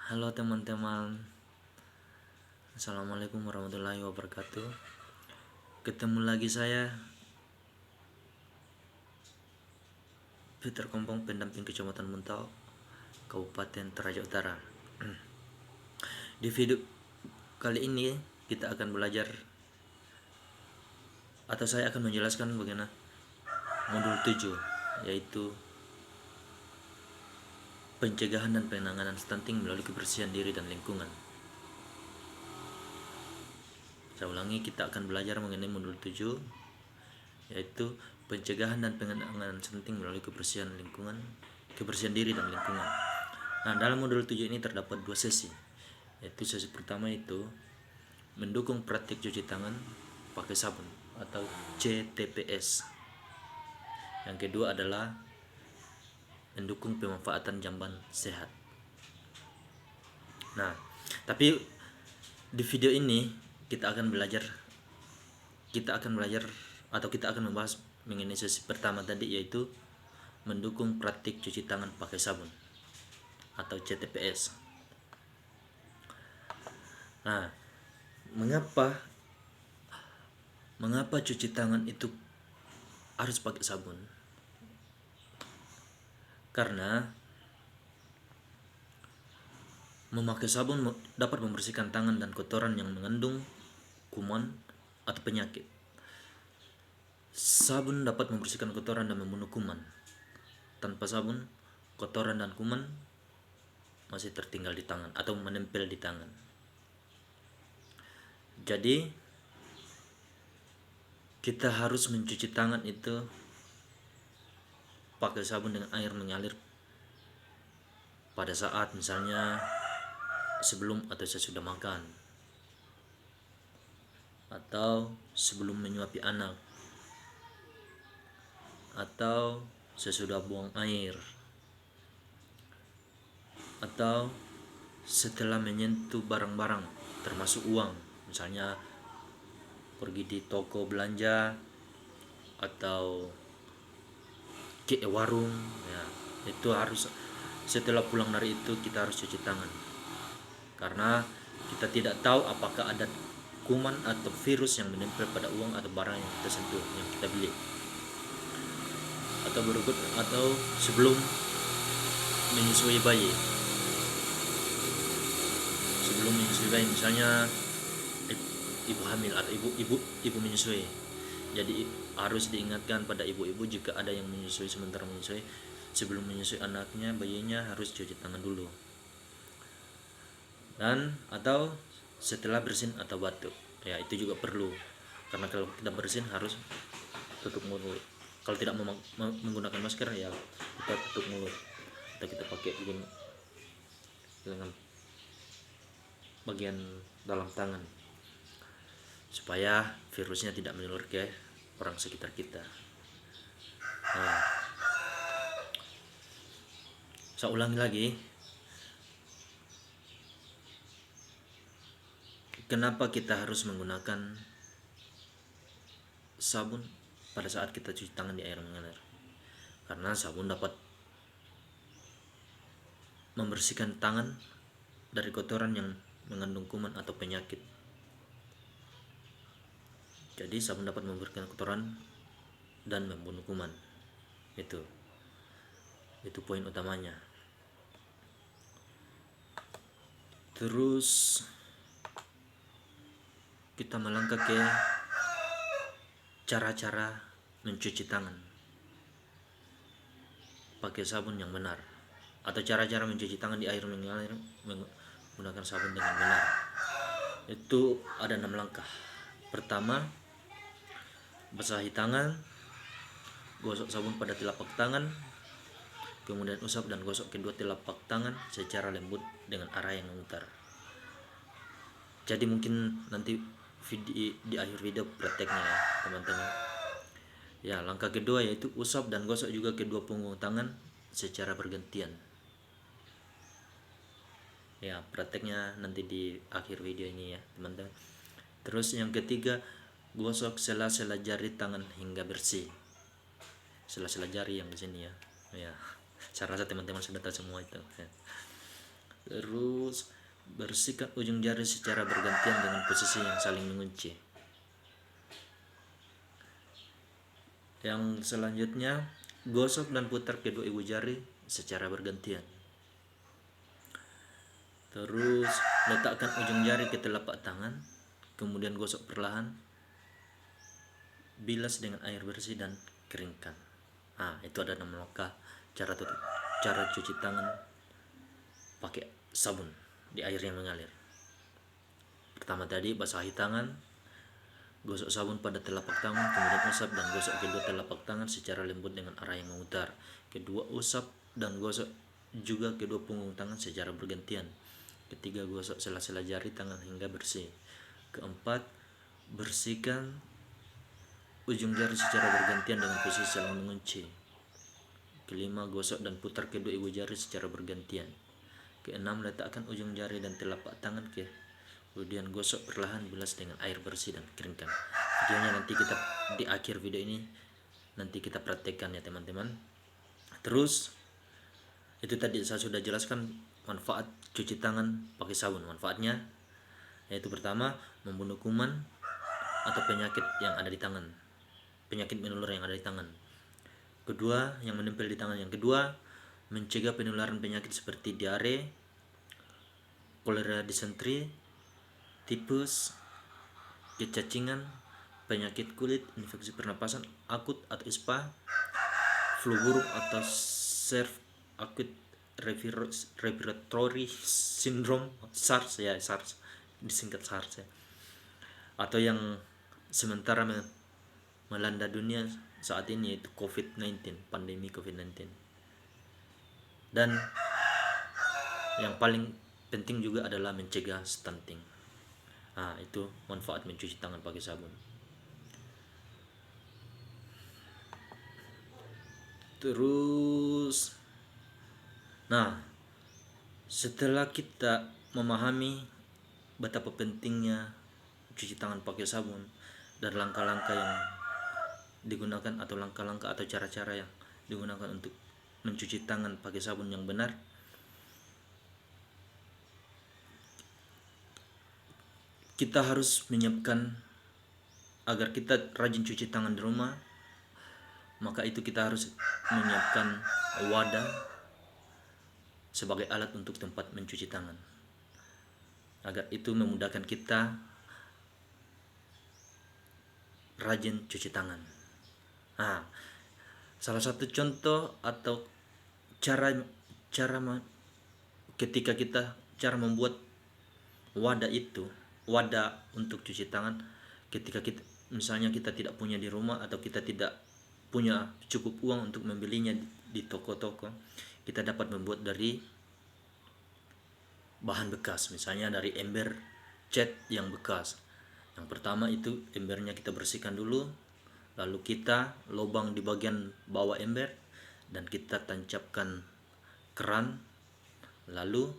Halo teman-teman, Assalamualaikum warahmatullahi wabarakatuh. Ketemu lagi saya, Peter Kompong, pendamping Kecamatan Muntau, Kabupaten Toraja Utara. Di video kali ini kita akan belajar, atau saya akan menjelaskan bagaimana modul 7, yaitu pencegahan dan penanganan stunting melalui kebersihan diri dan lingkungan. Saya ulangi, kita akan belajar mengenai modul 7, yaitu pencegahan dan penanganan stunting melalui kebersihan lingkungan, kebersihan diri dan lingkungan. Nah, dalam modul 7 ini terdapat 2 sesi. Yaitu sesi pertama itu mendukung praktik cuci tangan pakai sabun atau CTPS. Yang kedua adalah mendukung pemanfaatan jamban sehat. Nah, tapi di video ini kita akan belajar atau kita akan membahas mengenai sesi pertama tadi, yaitu mendukung praktik cuci tangan pakai sabun atau CTPS. Nah, mengapa cuci tangan itu harus pakai sabun? Karena memakai sabun dapat membersihkan tangan dan kotoran yang mengandung kuman atau penyakit. Sabun dapat membersihkan kotoran dan membunuh kuman. Tanpa sabun, kotoran dan kuman masih tertinggal di tangan atau menempel di tangan. Jadi, kita harus mencuci tangan itu pakai sabun dengan air mengalir pada saat misalnya sebelum atau sesudah makan, atau sebelum menyuapi anak, atau sesudah buang air, atau setelah menyentuh barang-barang termasuk uang, misalnya pergi di toko belanja atau ke warung ya. Itu harus, setelah pulang dari itu kita harus cuci tangan, karena kita tidak tahu apakah ada kuman atau virus yang menempel pada uang atau barang yang kita sentuh, yang kita beli. Atau sebelum menyusui bayi, misalnya ibu hamil atau ibu menyusui. Jadi harus diingatkan pada ibu-ibu jika ada yang menyusui, sementara menyusui, sebelum menyusui anaknya, bayinya harus cuci tangan dulu. Dan atau setelah bersin atau batuk, ya itu juga perlu, karena kalau kita bersin harus tutup mulut. Kalau tidak menggunakan masker, ya kita tutup mulut atau kita pakai begini dengan bagian dalam tangan supaya virusnya tidak menular ke orang sekitar kita. Nah, saya ulangi lagi, kenapa kita harus menggunakan sabun pada saat kita cuci tangan di air mengalir? Karena sabun dapat membersihkan tangan dari kotoran yang mengandung kuman atau penyakit. Jadi sabun dapat membersihkan kotoran dan membunuh kuman. Itu poin utamanya. Terus kita melangkah ke cara-cara mencuci tangan pakai sabun yang benar, atau cara-cara mencuci tangan di air mengalir menggunakan sabun dengan benar. Itu ada 6 langkah. Pertama, basahi tangan, gosok sabun pada telapak tangan, kemudian usap dan gosok kedua telapak tangan secara lembut dengan arah yang memutar. Jadi mungkin nanti di akhir video prakteknya ya teman-teman. Ya, langkah kedua yaitu usap dan gosok juga kedua punggung tangan secara bergantian. Ya, prakteknya nanti di akhir video ini ya teman-teman. Terus yang ketiga, gosok sela-sela jari tangan hingga bersih. Sela-sela jari yang di sini ya. Ya, saya rasa teman-teman sudah tahu semua itu. Terus bersihkan ujung jari secara bergantian dengan posisi yang saling mengunci. Yang selanjutnya, gosok dan putar kedua ibu jari secara bergantian. Terus letakkan ujung jari ke telapak tangan, kemudian gosok perlahan, bilas dengan air bersih dan keringkan. Itu ada 6 langkah cara cuci tangan pakai sabun di air yang mengalir. Pertama tadi, basahi tangan, gosok sabun pada telapak tangan, kemudian usap dan gosok kedua telapak tangan secara lembut dengan arah yang memutar. Kedua, usap dan gosok juga kedua punggung tangan secara bergantian. Ketiga, gosok sela-sela jari tangan hingga bersih. Keempat, bersihkan ujung jari secara bergantian dengan posisi saling mengunci. Kelima, gosok dan putar kedua ibu jari secara bergantian. Keenam, letakkan ujung jari dan telapak tangan kemudian gosok perlahan, bilas dengan air bersih dan keringkan. Videonya nanti kita di akhir video ini nanti kita praktekkan ya teman-teman. Terus itu tadi saya sudah jelaskan manfaat cuci tangan pakai sabun. Manfaatnya yaitu pertama, membunuh kuman atau penyakit yang ada di tangan, penyakit menular yang ada di tangan. Kedua, yang menempel di tangan. Yang kedua, mencegah penularan penyakit seperti diare, kolera, disentri, tipes, kecacingan, penyakit kulit, infeksi pernapasan akut atau ISPA, flu burung atau Severe Acute Respiratory Syndrome, SARS ya, SARS disingkat SARS ya, atau yang sementara melanda dunia saat ini yaitu COVID-19, pandemi COVID-19. Dan yang paling penting juga adalah mencegah stunting. Itu manfaat mencuci tangan pakai sabun. Terus setelah kita memahami betapa pentingnya cuci tangan pakai sabun dan langkah-langkah yang digunakan atau langkah-langkah atau cara-cara yang digunakan untuk mencuci tangan pakai sabun yang benar, kita harus menyiapkan agar kita rajin cuci tangan di rumah. Maka itu kita harus menyiapkan wadah sebagai alat untuk tempat mencuci tangan, agar itu memudahkan kita rajin cuci tangan. Salah satu contoh atau cara ketika kita cara membuat wadah untuk cuci tangan, ketika kita misalnya kita tidak punya di rumah atau kita tidak punya cukup uang untuk membelinya di toko-toko, kita dapat membuat dari bahan bekas, misalnya dari ember cat yang bekas. Yang pertama itu embernya kita bersihkan dulu, lalu kita lubang di bagian bawah ember dan kita tancapkan keran, lalu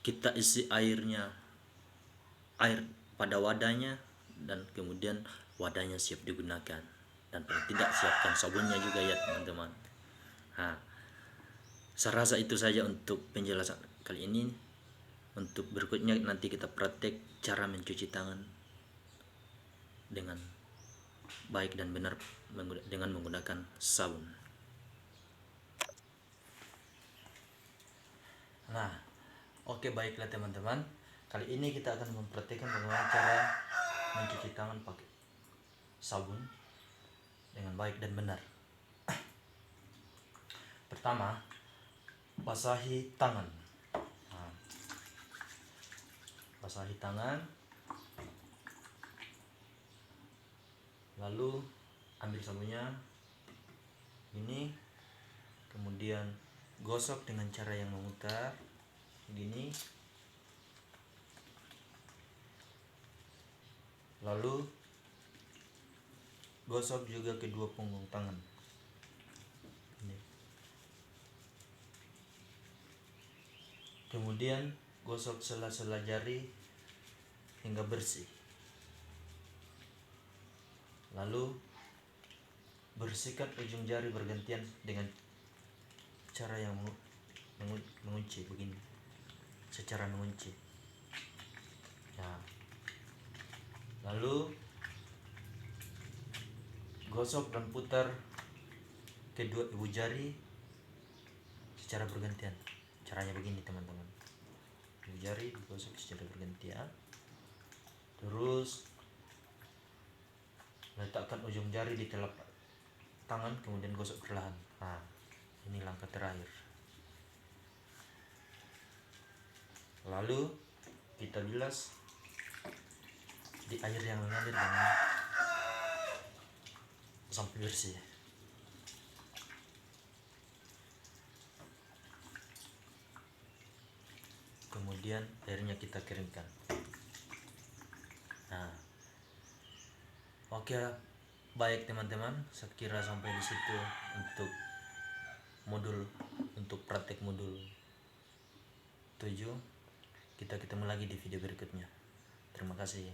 kita isi air pada wadahnya, dan kemudian wadahnya siap digunakan. Dan paling tidak siapkan sabunnya juga ya teman-teman. Saya rasa itu saja untuk penjelasan kali ini. Untuk berikutnya nanti kita praktek cara mencuci tangan dengan baik dan benar dengan menggunakan sabun. Oke, baiklah teman-teman. Kali ini kita akan mempraktekkan bagaimana cara mencuci tangan pakai sabun dengan baik dan benar. Pertama, basahi tangan. Basahi tangan, lalu ambil sabunnya ini, kemudian gosok dengan cara yang memutar begini, lalu gosok juga kedua punggung tangan ini. Kemudian gosok sela-sela jari hingga bersih, lalu bersihkan ujung jari bergantian dengan cara yang mengunci mengunci begini, secara mengunci. Nah, lalu gosok dan putar kedua ibu jari secara bergantian. Caranya begini teman-teman, ibu jari digosok secara bergantian, terus letakkan ujung jari di telapak tangan, kemudian gosok perlahan. Nah, ini langkah terakhir. Lalu kita bilas di air yang mengalir dengan sampai bersih. Kemudian airnya kita keringkan. Nah, oke, baik teman-teman, saya kira sampai di situ untuk praktek modul 7. Kita ketemu lagi di video berikutnya. Terima kasih.